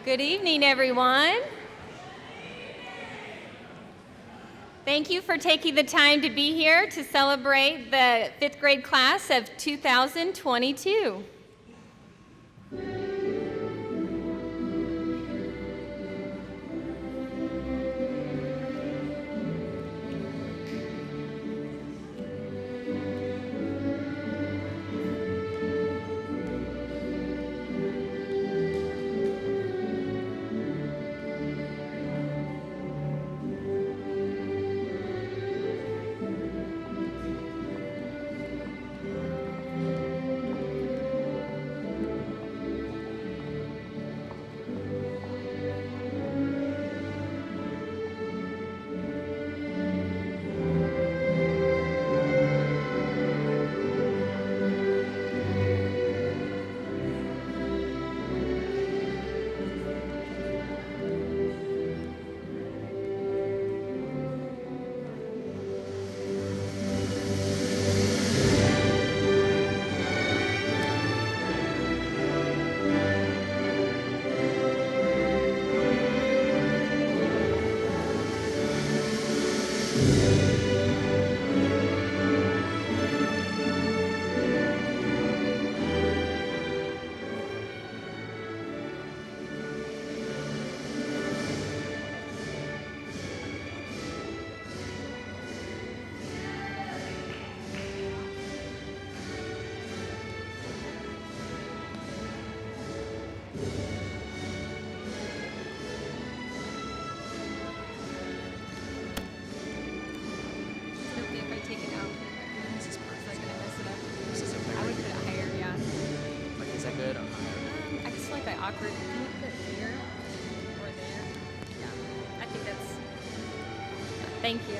Good evening, everyone. Thank you for taking the time to be here to celebrate the 5th grade class of 2022. Awkward. Can you put it here or there? Yeah, I think that's, thank you.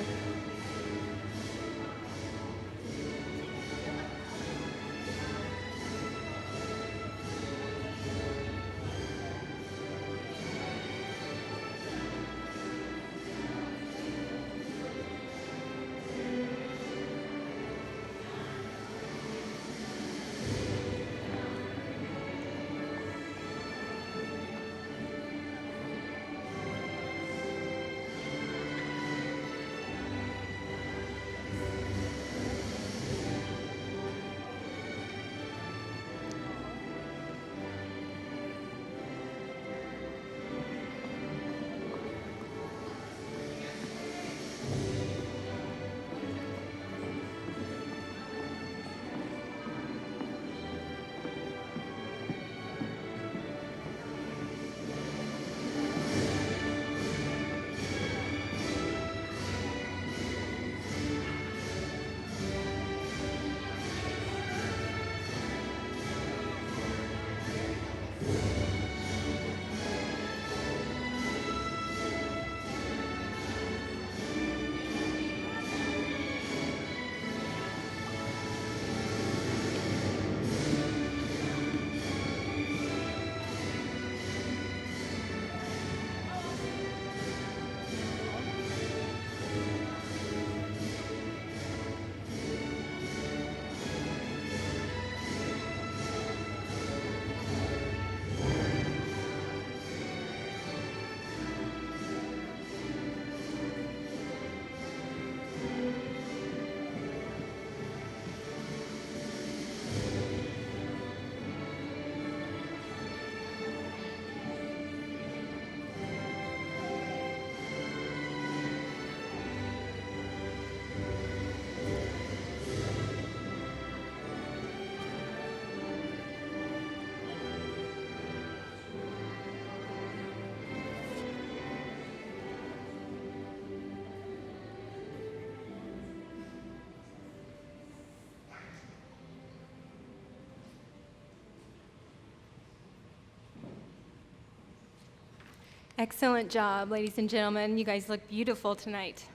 Excellent job, ladies and gentlemen. You guys look beautiful tonight.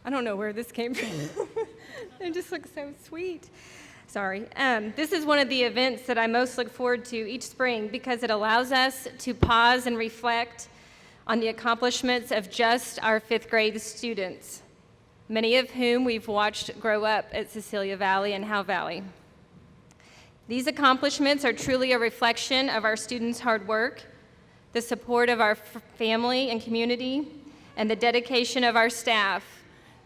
I don't know where this came from. They just look so sweet. Sorry. This is one of the events that I most look forward to each spring because it allows us to pause and reflect on the accomplishments of just our fifth grade students, many of whom we've watched grow up at Cecilia Valley and Howe Valley. These accomplishments are truly a reflection of our students' hard work, the support of our family and community, and the dedication of our staff,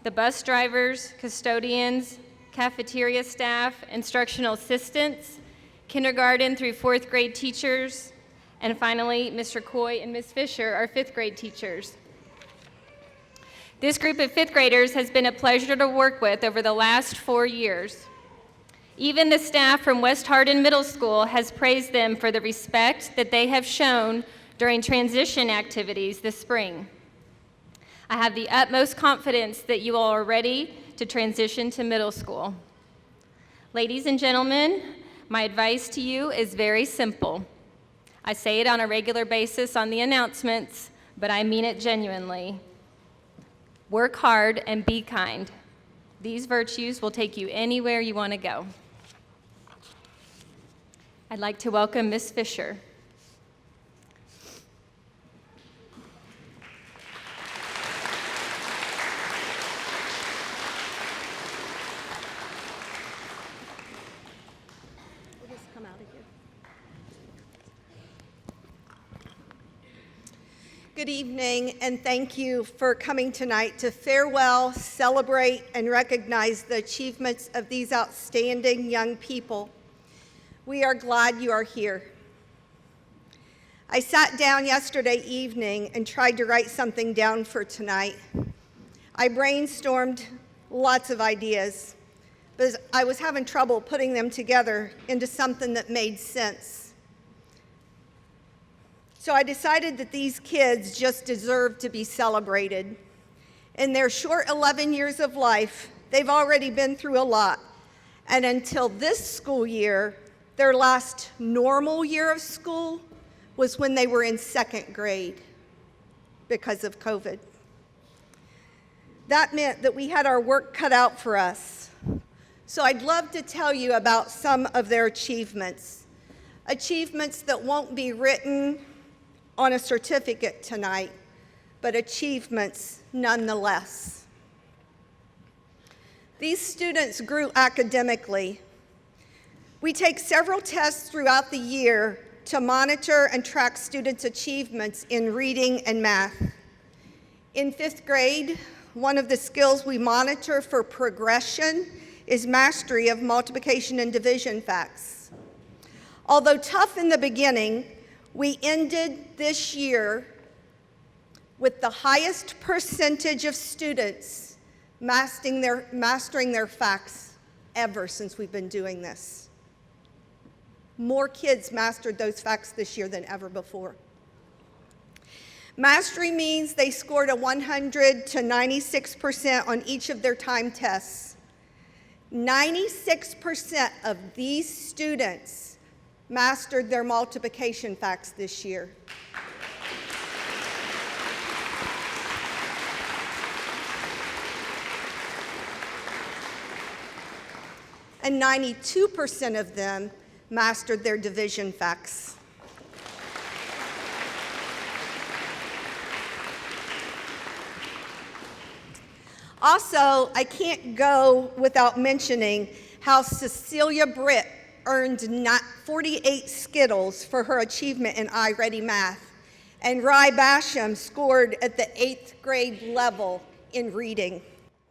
the bus drivers, custodians, cafeteria staff, instructional assistants, kindergarten through fourth grade teachers, and finally, Mr. Coy and Ms. Fisher, our fifth grade teachers. This group of fifth graders has been a pleasure to work with over the last 4 years. Even the staff from West Hardin Middle School has praised them for the respect that they have shown during transition activities this spring. I have the utmost confidence that you all are ready to transition to middle school. Ladies and gentlemen, my advice to you is very simple. I say it on a regular basis on the announcements, but I mean it genuinely. Work hard and be kind. These virtues will take you anywhere you want to go. I'd like to welcome Ms. Fisher. Good evening, and thank you for coming tonight to farewell, celebrate, and recognize the achievements of these outstanding young people. We are glad you are here. I sat down yesterday evening and tried to write something down for tonight. I brainstormed lots of ideas, but I was having trouble putting them together into something that made sense. So I decided that these kids just deserve to be celebrated. In their short 11 years of life, they've already been through a lot. And until this school year, their last normal year of school was when they were in second grade because of COVID. That meant that we had our work cut out for us. So I'd love to tell you about some of their achievements. Achievements that won't be written on a certificate tonight, but achievements nonetheless. These students grew academically. We take several tests throughout the year to monitor and track students' achievements in reading and math. In fifth grade, one of the skills we monitor for progression is mastery of multiplication and division facts. Although tough in the beginning, we ended this year with the highest percentage of students mastering their facts ever since we've been doing this. More kids mastered those facts this year than ever before. Mastery means they scored a 100 to 96% on each of their time tests. 96% of these students mastered their multiplication facts this year. And 92% of them mastered their division facts. Also, I can't go without mentioning how Cecilia Britt earned 48 Skittles for her achievement in iReady Math, and Rye Basham scored at the 8th grade level in reading.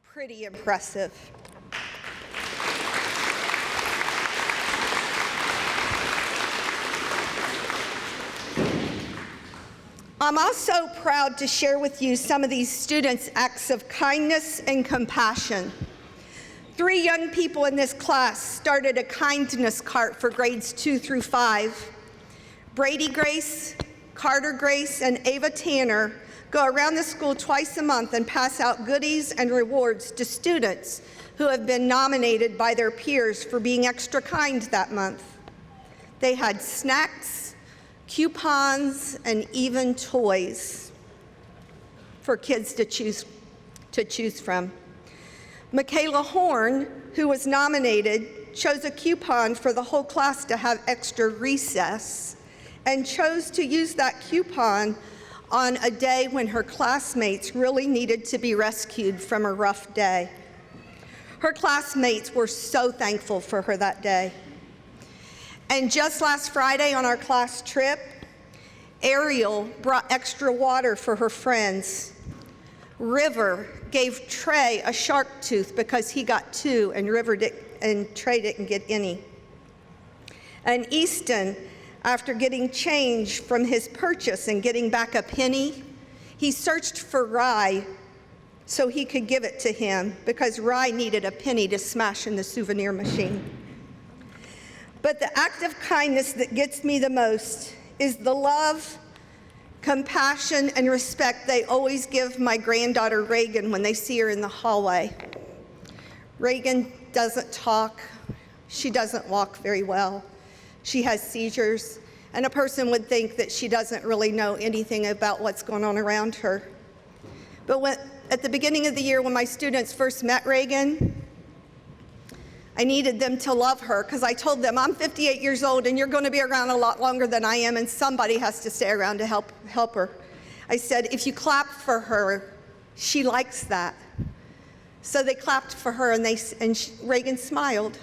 Pretty impressive. I'm also proud to share with you some of these students' acts of kindness and compassion. 3 young people in this class started a kindness cart for grades 2 through 5. Brady Grace, Carter Grace, and Ava Tanner go around the school twice a month and pass out goodies and rewards to students who have been nominated by their peers for being extra kind that month. They had snacks, coupons, and even toys for kids to choose from. Michaela Horn, who was nominated, chose a coupon for the whole class to have extra recess and chose to use that coupon on a day when her classmates really needed to be rescued from a rough day. Her classmates were so thankful for her that day. And just last Friday on our class trip, Ariel brought extra water for her friends. River gave Trey a shark tooth because he got 2 and Trey didn't get any. And Easton, after getting change from his purchase and getting back a penny, he searched for Rye so he could give it to him because Rye needed a penny to smash in the souvenir machine. But the act of kindness that gets me the most is the love, compassion, and respect they always give my granddaughter Reagan when they see her in the hallway. Reagan doesn't talk. She doesn't walk very well. She has seizures, and a person would think that she doesn't really know anything about what's going on around her. But at the beginning of the year when my students first met Reagan, I needed them to love her because I told them, I'm 58 years old and you're going to be around a lot longer than I am, and somebody has to stay around to help her. I said, if you clap for her, she likes that. So they clapped for her and Reagan smiled.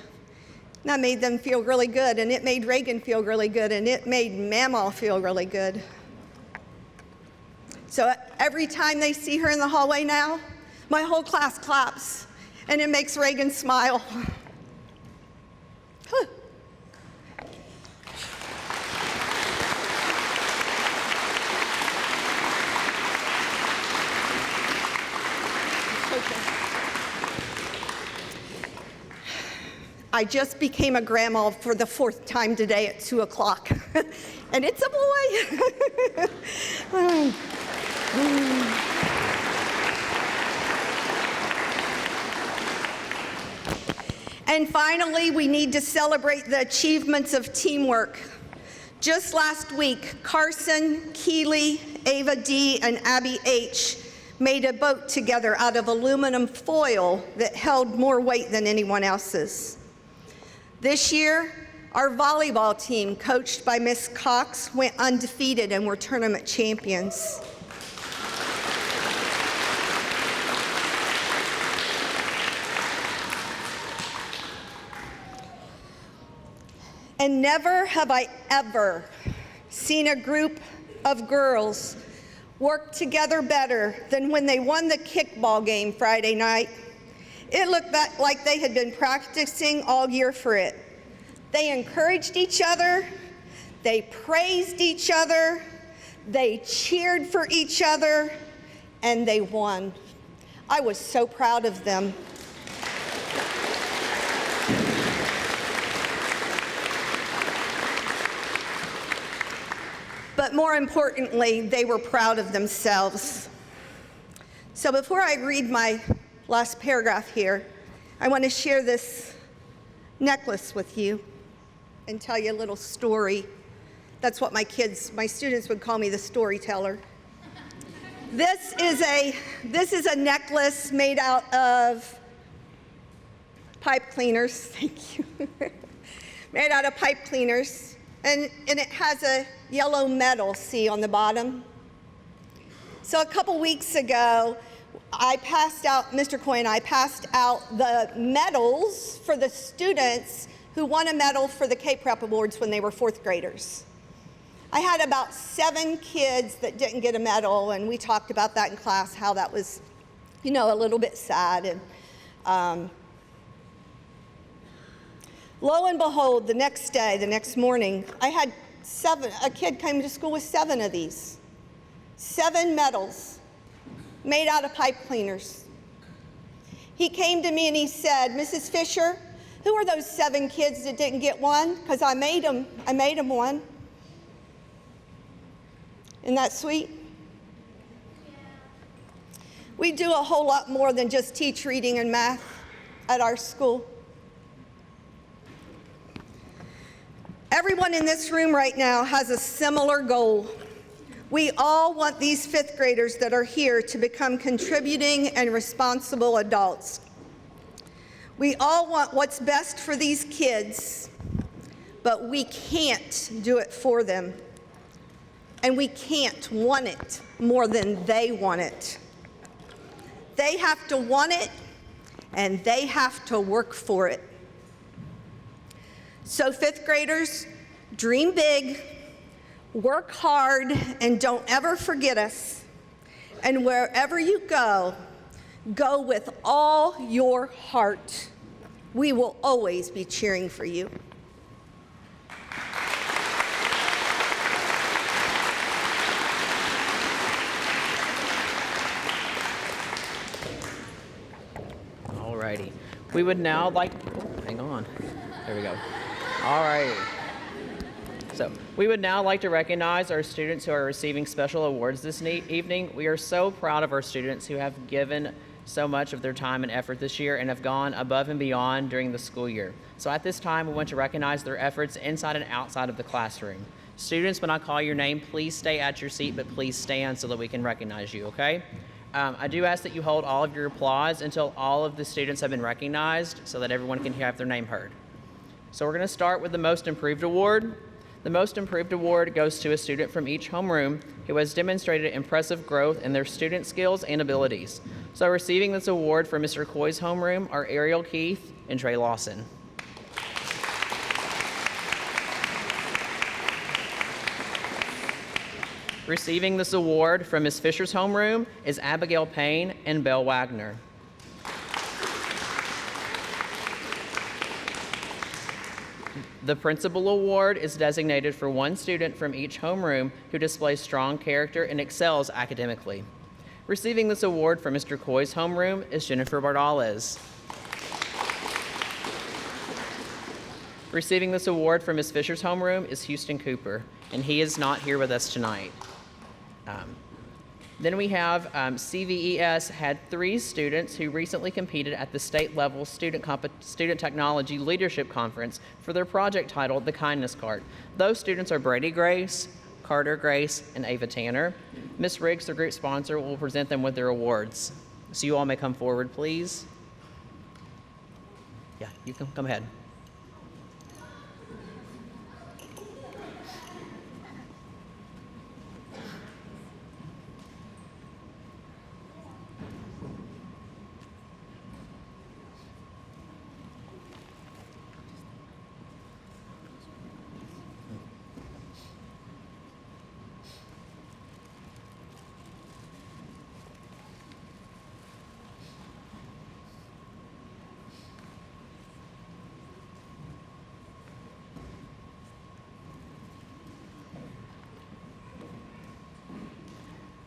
And that made them feel really good, and it made Reagan feel really good, and it made Mamaw feel really good. So every time they see her in the hallway now, my whole class claps, and it makes Reagan smile. I just became a grandma for the 4th time today at 2 o'clock, and it's a boy. And finally, we need to celebrate the achievements of teamwork. Just last week, Carson, Keeley, Ava D., and Abby H. made a boat together out of aluminum foil that held more weight than anyone else's. This year, our volleyball team, coached by Miss Cox, went undefeated and were tournament champions. And never have I ever seen a group of girls work together better than when they won the kickball game Friday night. It looked like they had been practicing all year for it. They encouraged each other, they praised each other, they cheered for each other, and they won. I was so proud of them. But more importantly, they were proud of themselves. So before I read my last paragraph here, I want to share this necklace with you and tell you a little story. That's what my students would call me, the storyteller. This is a necklace made out of pipe cleaners, thank you. Made out of pipe cleaners, and it has a yellow medal, see, on the bottom. So a couple weeks ago, Mr. Coy and I passed out the medals for the students who won a medal for the K-Prep Awards when they were 4th graders. I had about 7 kids that didn't get a medal, and we talked about that in class, how that was, a little bit sad. And lo and behold, the next morning, I had a kid came to school with 7 of these. 7 medals made out of pipe cleaners. He came to me and he said, Mrs. Fisher, who are those 7 kids that didn't get one? Because I made them one. Isn't that sweet? Yeah. We do a whole lot more than just teach reading and math at our school. Everyone in this room right now has a similar goal. We all want these 5th graders that are here to become contributing and responsible adults. We all want what's best for these kids, but we can't do it for them. and we can't want it more than they want it. They have to want it, and they have to work for it. So fifth graders, dream big, work hard, and don't ever forget us. And wherever you go, go with all your heart. We will always be cheering for you. All righty. We would now like, hang on. There we go. All right. So we would now like to recognize our students who are receiving special awards this evening. We are so proud of our students who have given so much of their time and effort this year and have gone above and beyond during the school year. So at this time, we want to recognize their efforts inside and outside of the classroom. Students, when I call your name, please stay at your seat, but please stand so that we can recognize you, okay? I do ask that you hold all of your applause until all of the students have been recognized so that everyone can have their name heard. So we're going to start with the Most Improved Award. The Most Improved Award goes to a student from each homeroom who has demonstrated impressive growth in their student skills and abilities. So receiving this award for Mr. Coy's homeroom are Ariel Keith and Trey Lawson. Receiving this award from Ms. Fisher's homeroom is Abigail Payne and Belle Wagner. The Principal Award is designated for one student from each homeroom who displays strong character and excels academically. Receiving this award from Mr. Coy's homeroom is Jennifer Bardales. Receiving this award from Ms. Fisher's homeroom is Houston Cooper, and he is not here with us tonight. Then we have CVES had 3 students who recently competed at the state level student technology leadership conference for their project titled The Kindness Card. Those students are Brady Grace, Carter Grace, and Ava Tanner. Ms. Riggs, the group sponsor, will present them with their awards. So you all may come forward, please. Yeah, you can come ahead.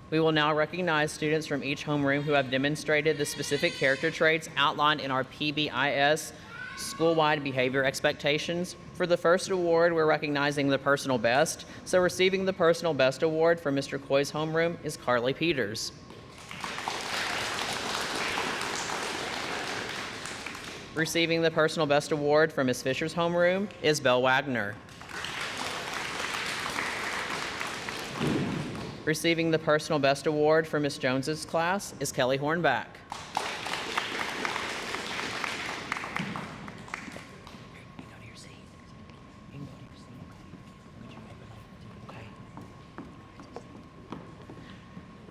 We will now recognize students from each homeroom who have demonstrated the specific character traits outlined in our PBIS school-wide behavior expectations. For the first award, we're recognizing the personal best. So receiving the personal best award from Mr. Coy's homeroom is Carly Peters. Receiving the personal best award from Ms. Fisher's homeroom is Belle Wagner. Receiving the personal best award for Ms. Jones's class is Kelly Hornback.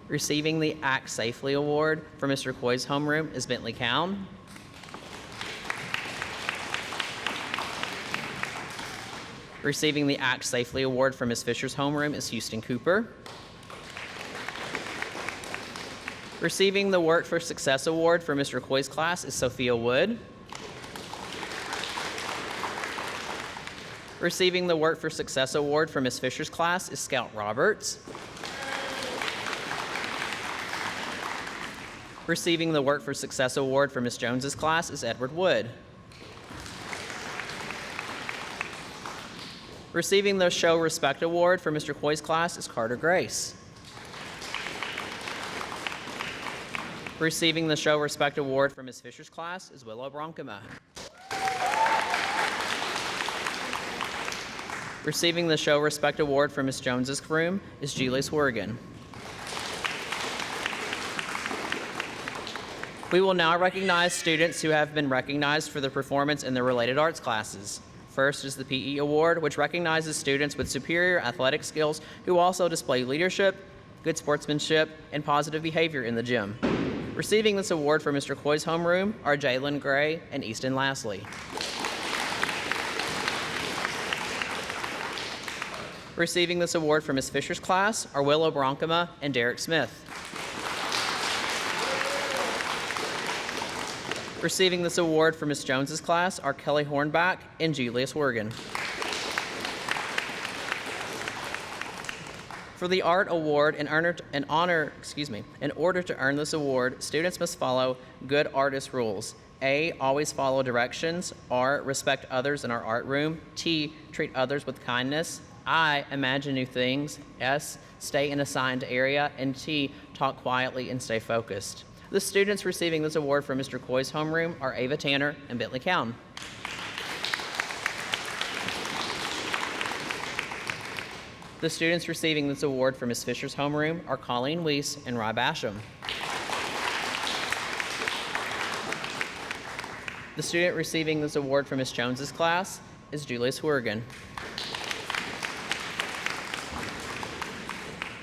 Receiving the Act Safely award for Mr. Coy's homeroom is Bentley Cowan. Receiving the Act Safely award for Ms. Fisher's homeroom is Houston Cooper. Receiving the Work for Success award for Mr. Coy's class is Sophia Wood. Receiving the Work for Success award for Ms. Fisher's class is Scout Roberts. Receiving the Work for Success award for Ms. Jones's class is Edward Wood. Receiving the Show Respect award for Mr. Coy's class is Carter Grace. Receiving the Show Respect award for Ms. Fisher's class is Willow Bronkema. Receiving the Show Respect award for Ms. Jones's room is Julie Swergen. We will now recognize students who have been recognized for their performance in their related arts classes. First is the PE Award, which recognizes students with superior athletic skills who also display leadership, good sportsmanship, and positive behavior in the gym. Receiving this award for Mr. Coy's homeroom are Jalen Gray and Easton Lastly. Receiving this award for Ms. Fisher's class are Willow Bronkema and Derek Smith. Receiving this award for Ms. Jones's class are Kelly Hornback and Julius Wergen. For the Art Award, in order to earn this award, students must follow good artist rules. A, always follow directions. R, respect others in our art room. T, treat others with kindness. I, imagine new things. S, stay in assigned area. And T, talk quietly and stay focused. The students receiving this award from Mr. Coy's homeroom are Ava Tanner and Bentley Cowan. The students receiving this award from Ms. Fisher's homeroom are Colleen Weiss and Rye Basham. The student receiving this award from Ms. Jones's class is Julius Wergen.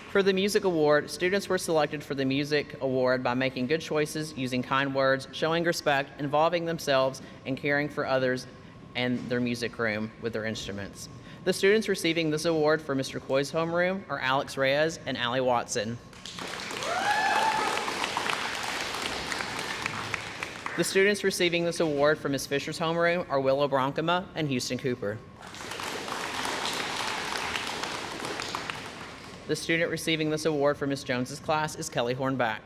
For the Music Award, students were selected for the Music Award by making good choices, using kind words, showing respect, involving themselves, and caring for others and their music room with their instruments. The students receiving this award for Mr. Coy's homeroom are Alex Reyes and Allie Watson. The students receiving this award for Ms. Fisher's homeroom are Willow Bronkema and Houston Cooper. The student receiving this award for Ms. Jones's class is Kelly Hornback.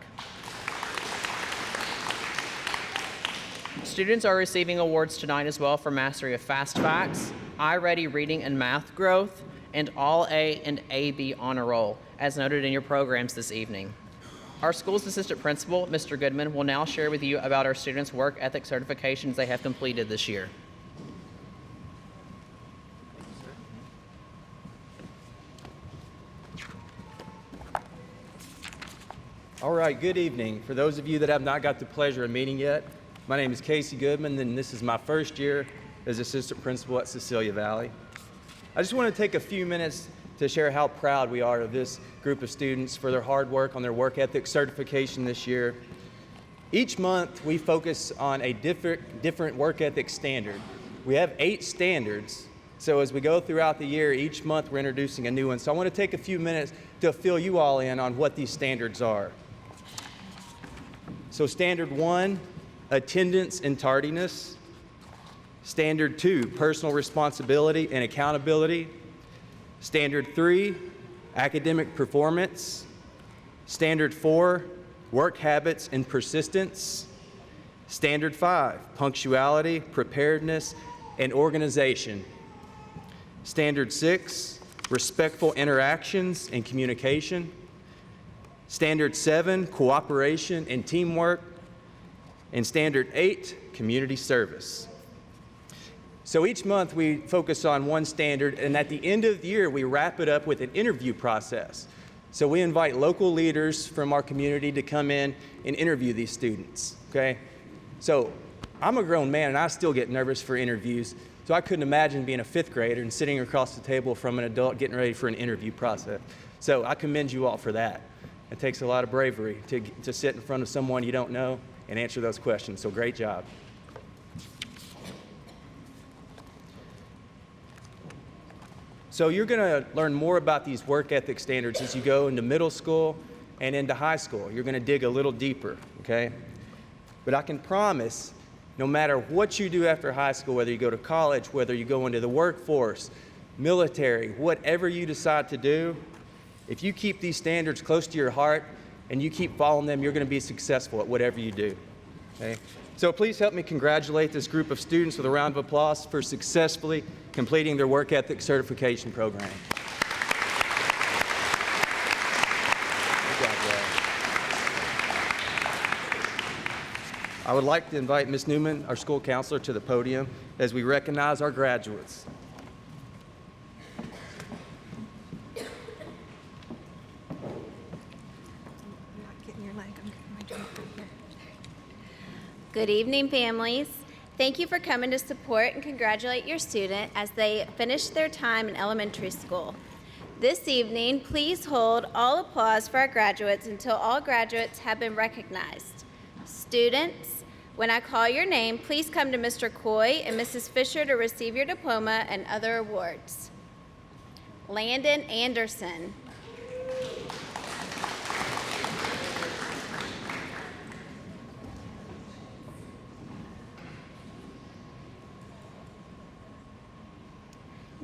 Students are receiving awards tonight as well for mastery of fast facts, iReady reading and math growth, and all A and AB honor roll, as noted in your programs this evening. Our school's assistant principal, Mr. Goodman, will now share with you about our students' work ethic certifications they have completed this year. All right, good evening. For those of you that have not got the pleasure of meeting yet, my name is Casey Goodman, and this is my first year as assistant principal at Cecilia Valley. I just want to take a few minutes to share how proud we are of this group of students for their hard work on their work ethic certification this year. Each month, we focus on a different work ethic standard. We have 8 standards, so as we go throughout the year, each month we're introducing a new one. So I want to take a few minutes to fill you all in on what these standards are. So standard 1, attendance and tardiness. Standard 2, personal responsibility and accountability. Standard 3, academic performance. Standard 4, work habits and persistence. Standard 5, punctuality, preparedness, and organization. Standard 6, respectful interactions and communication. Standard 7, cooperation and teamwork. And Standard 8, community service. So each month we focus on one standard, and at the end of the year we wrap it up with an interview process. So we invite local leaders from our community to come in and interview these students, okay? So I'm a grown man and I still get nervous for interviews, so I couldn't imagine being a 5th grader and sitting across the table from an adult getting ready for an interview process. So I commend you all for that. It takes a lot of bravery to sit in front of someone you don't know and answer those questions, so great job. So you're going to learn more about these work ethic standards as you go into middle school and into high school. You're going to dig a little deeper, okay? But I can promise, no matter what you do after high school, whether you go to college, whether you go into the workforce, military, whatever you decide to do, if you keep these standards close to your heart and you keep following them, you're going to be successful at whatever you do, okay? So please help me congratulate this group of students with a round of applause for successfully completing their work ethic certification program. Good job, Brad. I would like to invite Ms. Newman, our school counselor, to the podium as we recognize our graduates. Good evening, families. Thank you for coming to support and congratulate your student as they finish their time in elementary school. This evening, please hold all applause for our graduates until all graduates have been recognized. Students, when I call your name, please come to Mr. Coy and Mrs. Fisher to receive your diploma and other awards. Landon Anderson.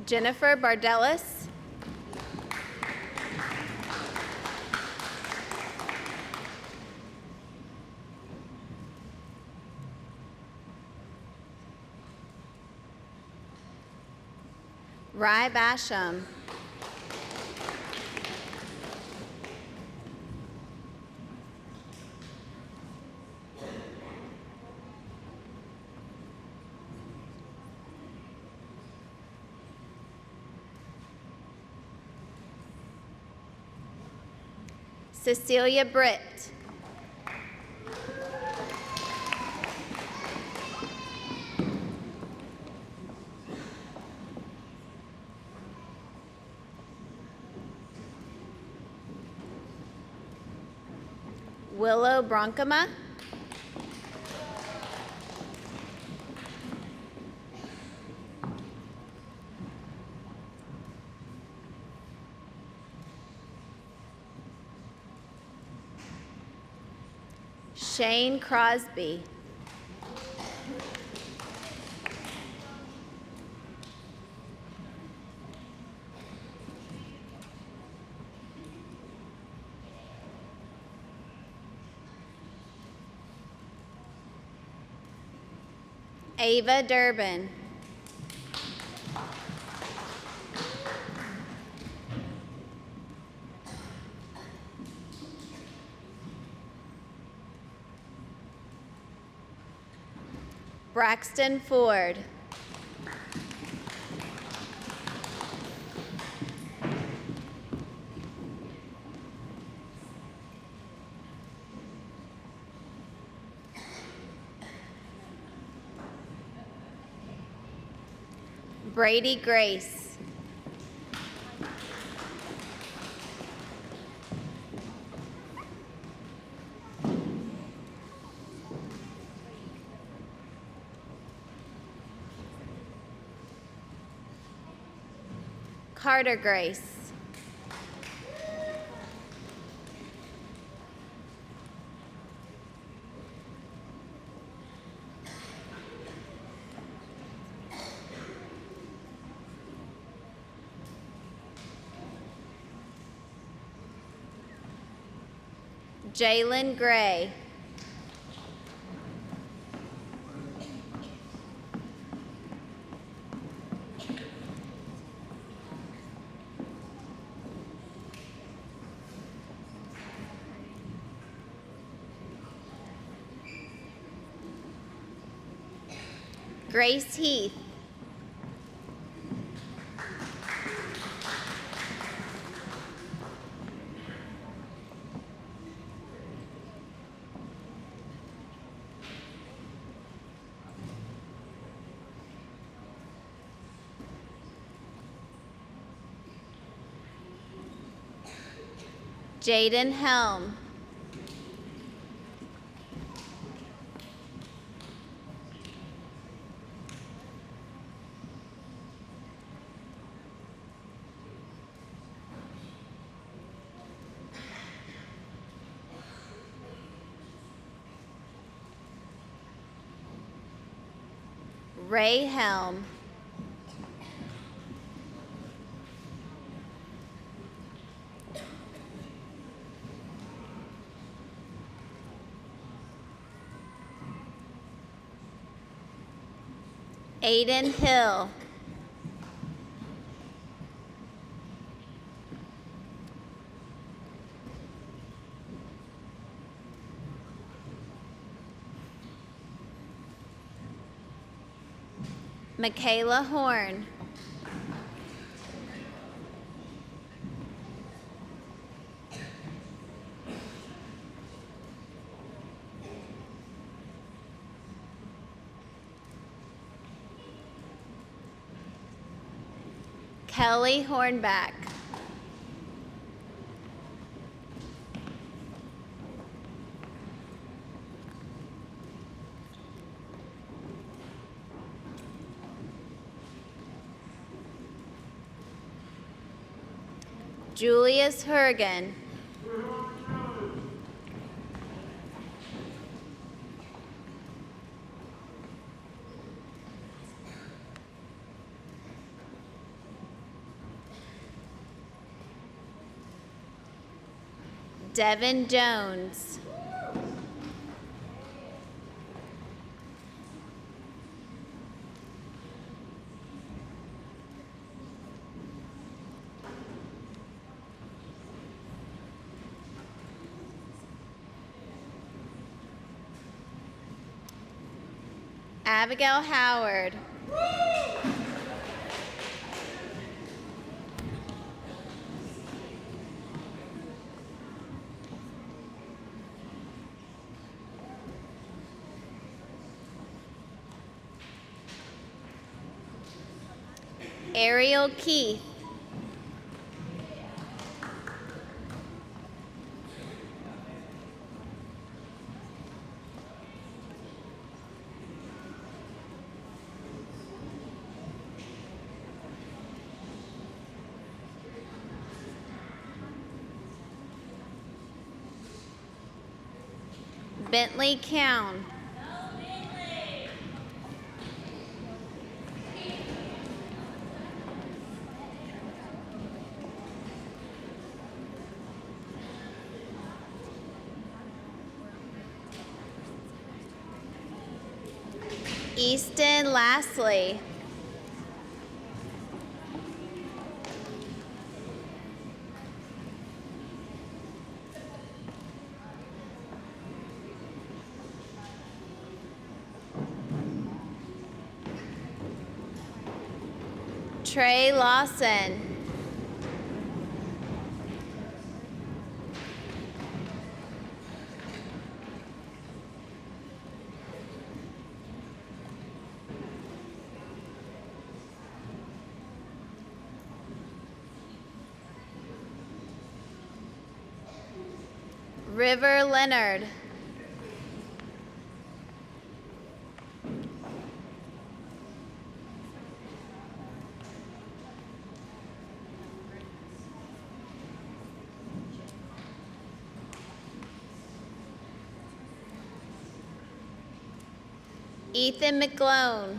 Jennifer Bardellis. Rye Basham. Cecilia Britt. Willow Bronkema. Shane Crosby. Ava Durbin. Braxton Ford. Brady Grace. Carter Grace. Jalen Gray. Grace Heath. Jaden Helm. Ray Helm. Aiden Hill. Michaela Horn. Kelly Hornback. Julius Hurgan. Devin Jones. Abigail Howard. Ariel Keith. Bentley Cown. Easton Lastly. Trey Lawson. River Leonard. Ethan McGlone.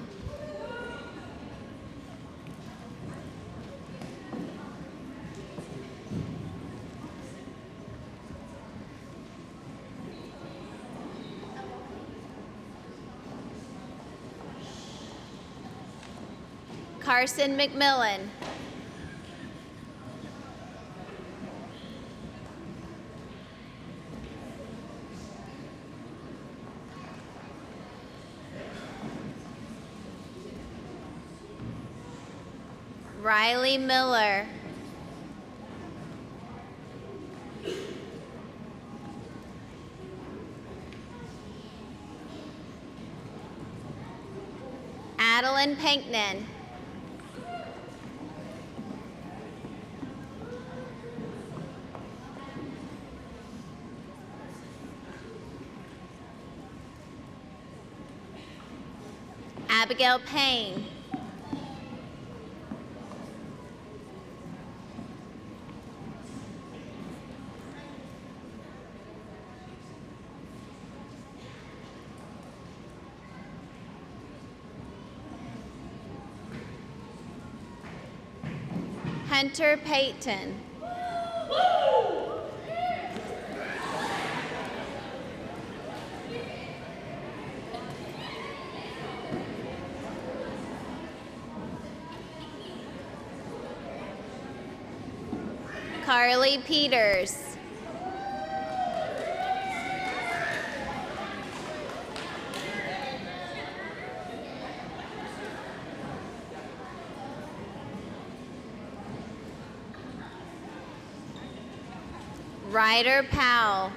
Carson McMillan. Riley Miller. Adeline Panknin. Abigail Payne. Hunter Payton. Carly Peters. Ryder Powell.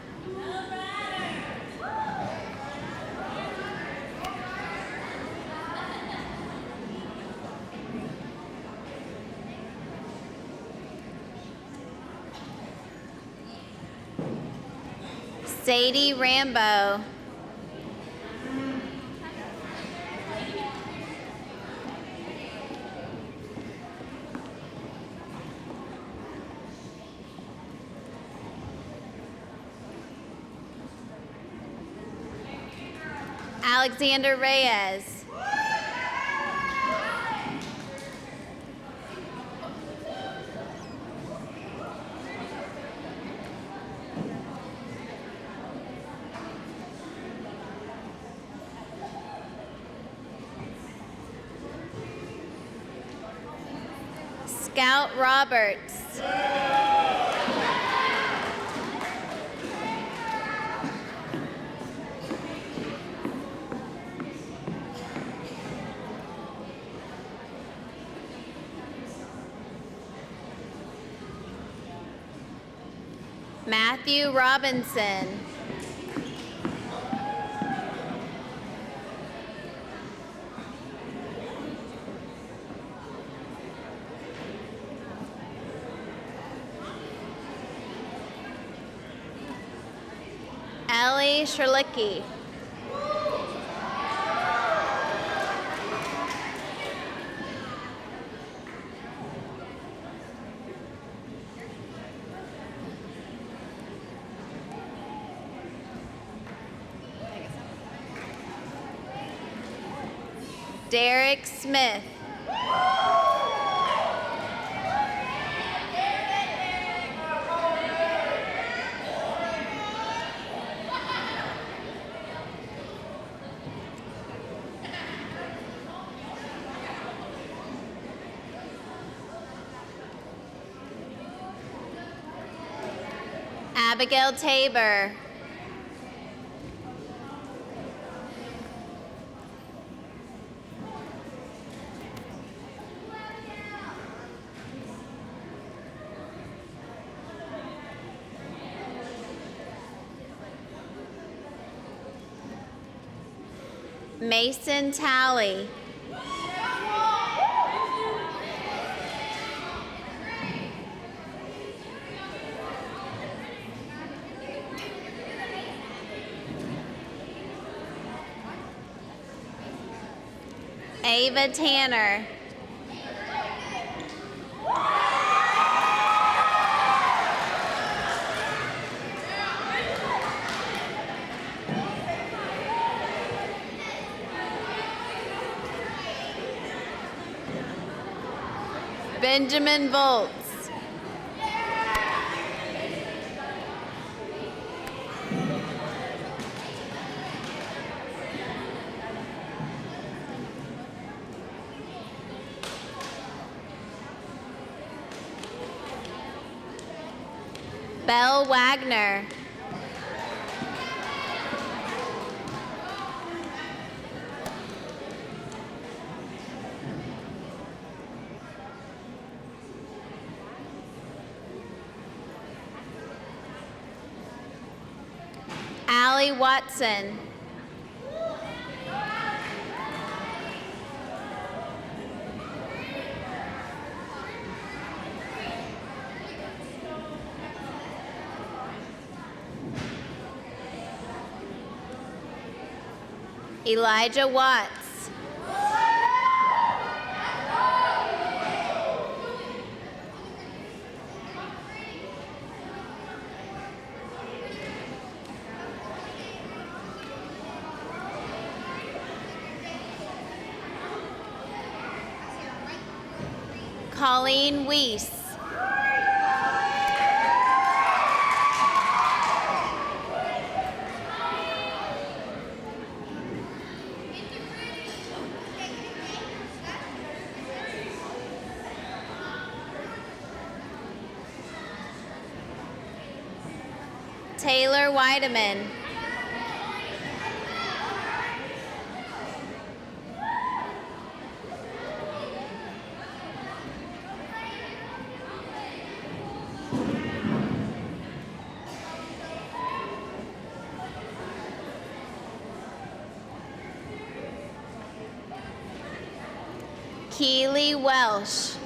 Sadie Rambo. Alexander Reyes. Scout Roberts. Matthew Robinson. Ellie Sherlicki. Derek Smith. Abigail Tabor. Mason Talley. Ava Tanner. Benjamin Volts. Belle Wagner. Allie Watson. Elijah Watts. Colleen Weiss. Taylor Weideman. Keely Welsh.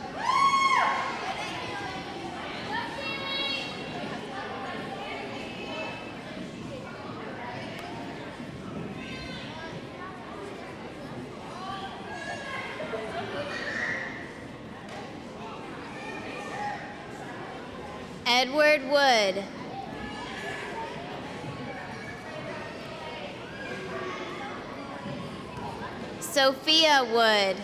Edward Wood. Sophia Wood.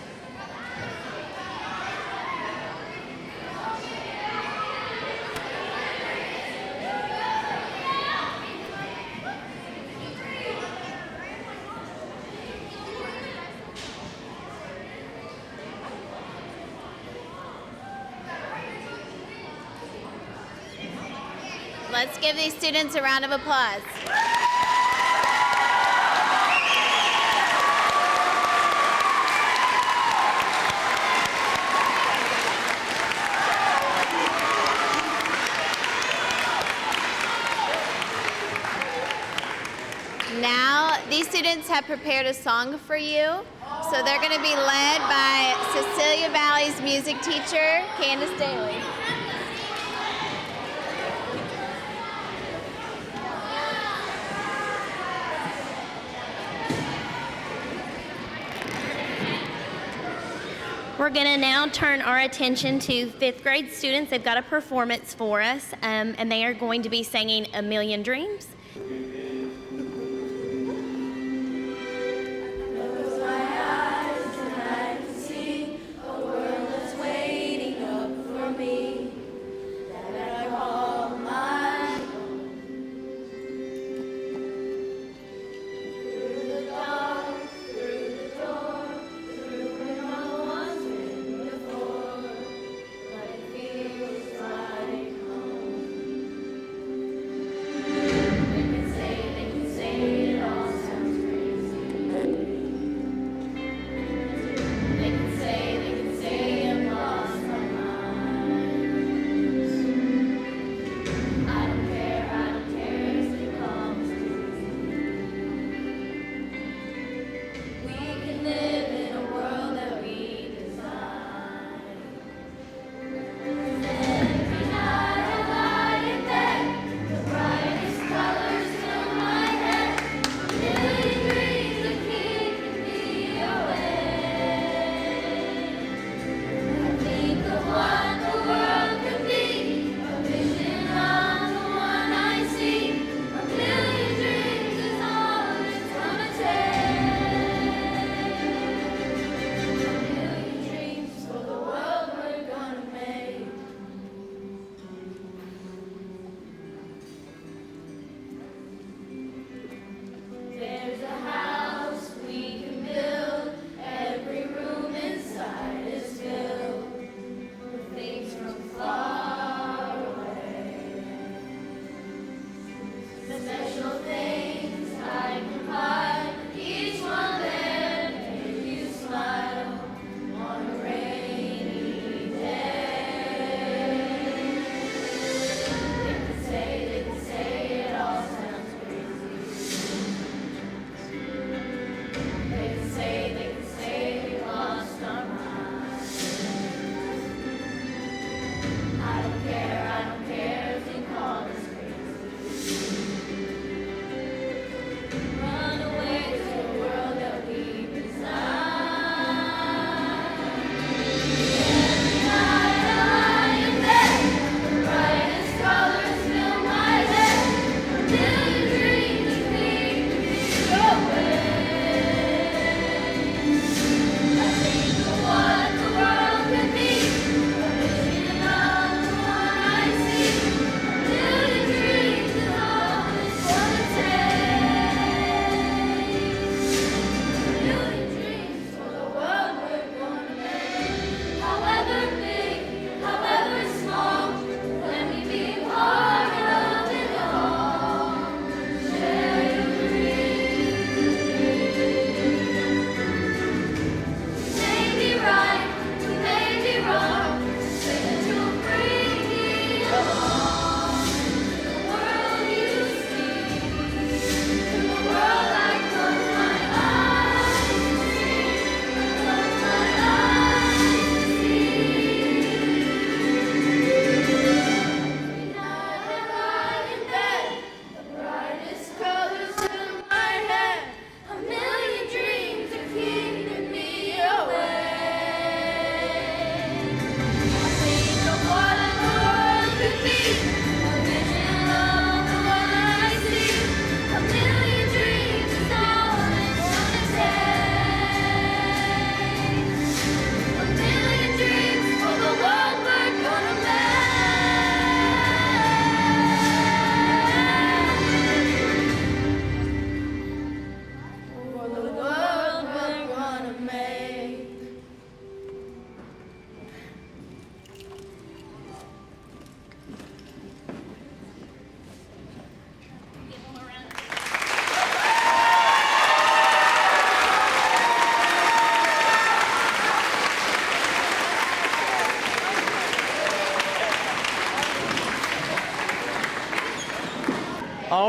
Let's give these students a round of applause. Now, these students have prepared a song for you. So they're going to be led by Cecilia Valley's music teacher, Candace Daly. We're going to now turn our attention to fifth grade students. They've got a performance for us, and they are going to be singing A Million Dreams.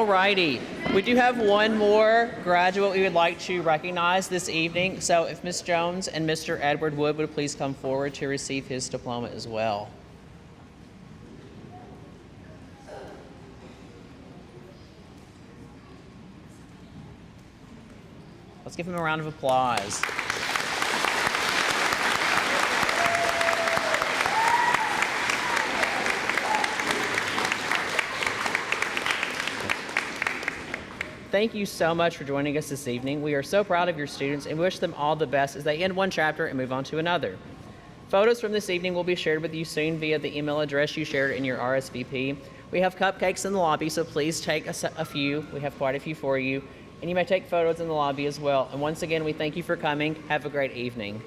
All righty. We do have one more graduate we would like to recognize this evening. So if Ms. Jones and Mr. Edward Wood would please come forward to receive his diploma as well. Let's give him a round of applause. Thank you so much for joining us this evening. We are so proud of your students and wish them all the best as they end one chapter and move on to another. Photos from this evening will be shared with you soon via the email address you shared in your RSVP. We have cupcakes in the lobby, so please take a few. We have quite a few for you. And you may take photos in the lobby as well. And once again, we thank you for coming. Have a great evening.